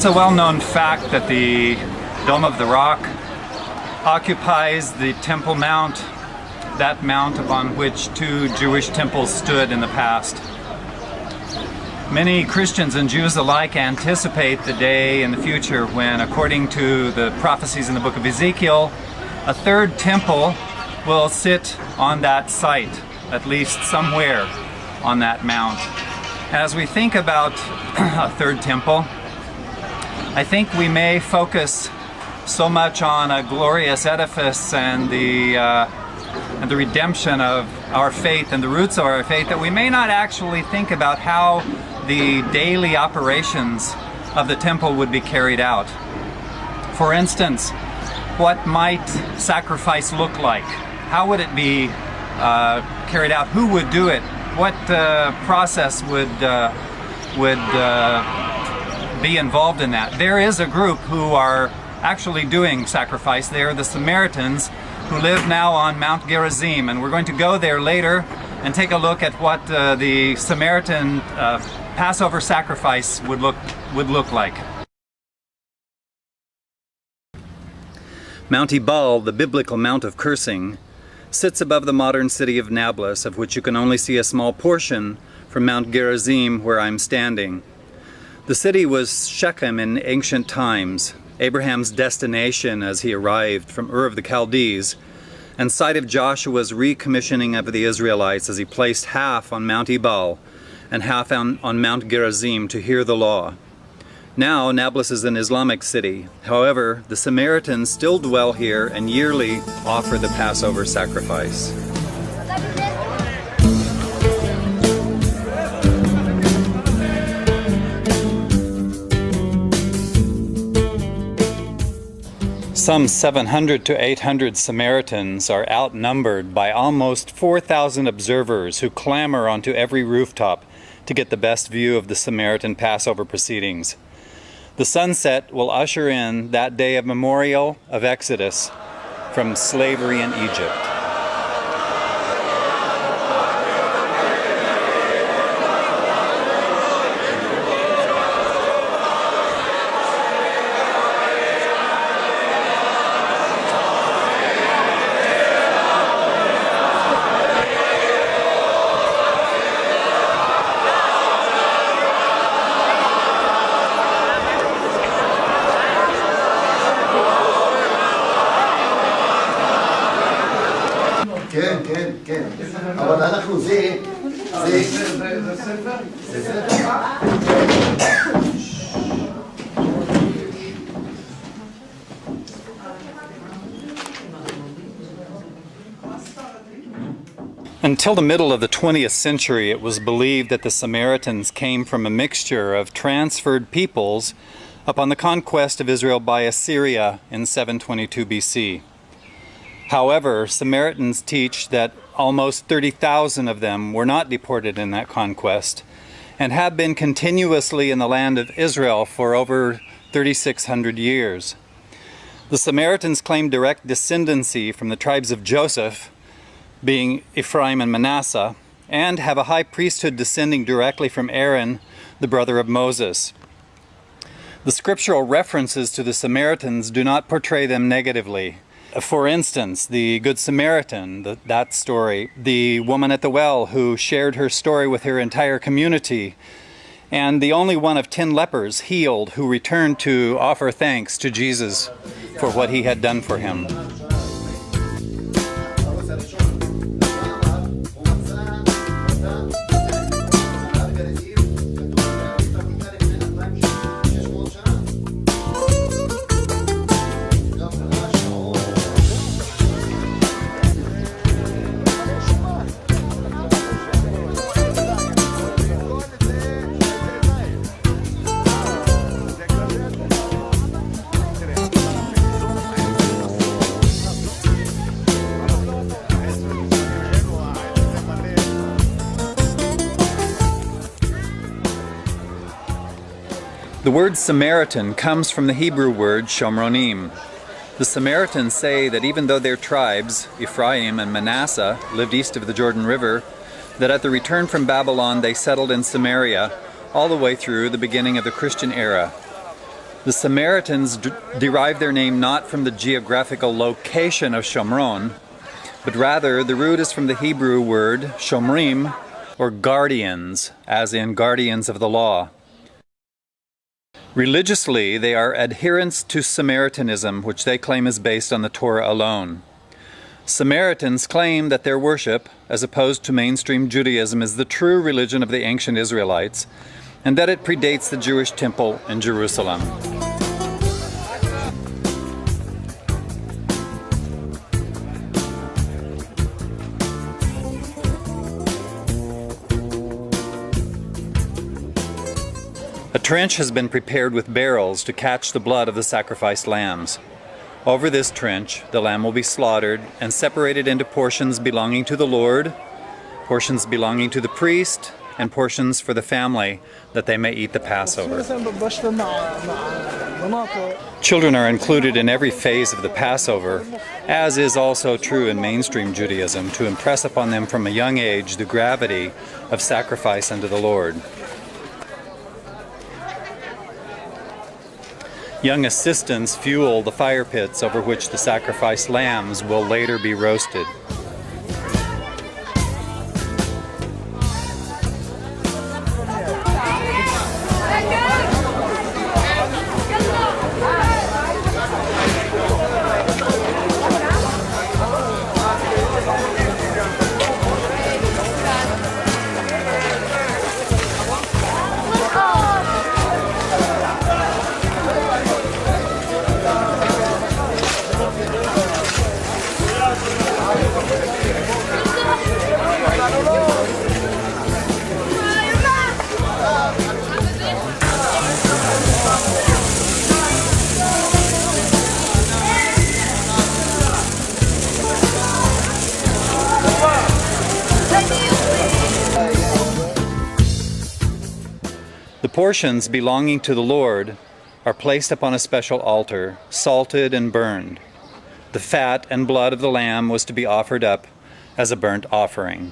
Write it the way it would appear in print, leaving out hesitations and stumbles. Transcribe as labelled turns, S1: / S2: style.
S1: It's a well-known fact that the Dome of the Rock occupies the Temple Mount, that mount upon which two Jewish temples stood in the past. Many Christians and Jews alike anticipate the day in the future when, according to the prophecies in the book of Ezekiel, a third temple will sit on that site, at least somewhere on that mount. As we think about a third temple, I think we may focus so much on a glorious edifice and the redemption of our faith and the roots of our faith that we may not actually think about how the daily operations of the temple would be carried out. For instance, what might sacrifice look like? How would it be carried out? Who would do it? What process would be involved in that? There is a group who are actually doing sacrifice. They are the Samaritans who live now on Mount Gerizim, and we're going to go there later and take a look at what the Samaritan Passover sacrifice would look like. Mount Ebal, the biblical Mount of Cursing, sits above the modern city of Nablus, of which you can only see a small portion from Mount Gerizim where I'm standing. The city was Shechem in ancient times, Abraham's destination as he arrived from Ur of the Chaldees, and site of Joshua's recommissioning of the Israelites as he placed half on Mount Ebal and half on Mount Gerizim to hear the law. Now Nablus is an Islamic city. However, the Samaritans still dwell here and yearly offer the Passover sacrifice. Some 700 to 800 Samaritans are outnumbered by almost 4,000 observers who clamor onto every rooftop to get the best view of the Samaritan Passover proceedings. The sunset will usher in that day of memorial of Exodus from slavery in Egypt.
S2: כן, אבל אנחנו זה
S1: Until the middle of the 20th century, it was believed that the Samaritans came from a mixture of transferred peoples upon the conquest of Israel by Assyria in 722 BC. However, Samaritans teach that almost 30,000 of them were not deported in that conquest and have been continuously in the land of Israel for over 3,600 years. The Samaritans claim direct descendancy from the tribes of Joseph, being Ephraim and Manasseh, and have a high priesthood descending directly from Aaron, the brother of Moses. The scriptural references to the Samaritans do not portray them negatively. For instance, the Good Samaritan, that story, the woman at the well who shared her story with her entire community, and the only one of 10 lepers healed who returned to offer thanks to Jesus for what he had done for him. The word Samaritan comes from the Hebrew word Shomronim. The Samaritans say that even though their tribes, Ephraim and Manasseh, lived east of the Jordan River, that at the return from Babylon they settled in Samaria all the way through the beginning of the Christian era. The Samaritans derived their name not from the geographical location of Shomron, but rather the root is from the Hebrew word shomrim, or guardians, as in guardians of the law. Religiously, they are adherents to Samaritanism, which they claim is based on the Torah alone. Samaritans claim that their worship, as opposed to mainstream Judaism, is the true religion of the ancient Israelites, and that it predates the Jewish temple in Jerusalem. A trench has been prepared with barrels to catch the blood of the sacrificed lambs. Over this trench, the lamb will be slaughtered and separated into portions belonging to the Lord, portions belonging to the priest, and portions for the family, that they may eat the Passover. Children are included in every phase of the Passover, as is also true in mainstream Judaism, to impress upon them from a young age the gravity of sacrifice unto the Lord. Young assistants fuel the fire pits over which the sacrificed lambs will later be roasted. The portions belonging to the Lord are placed upon a special altar, salted and burned. The fat and blood of the lamb was to be offered up as a burnt offering.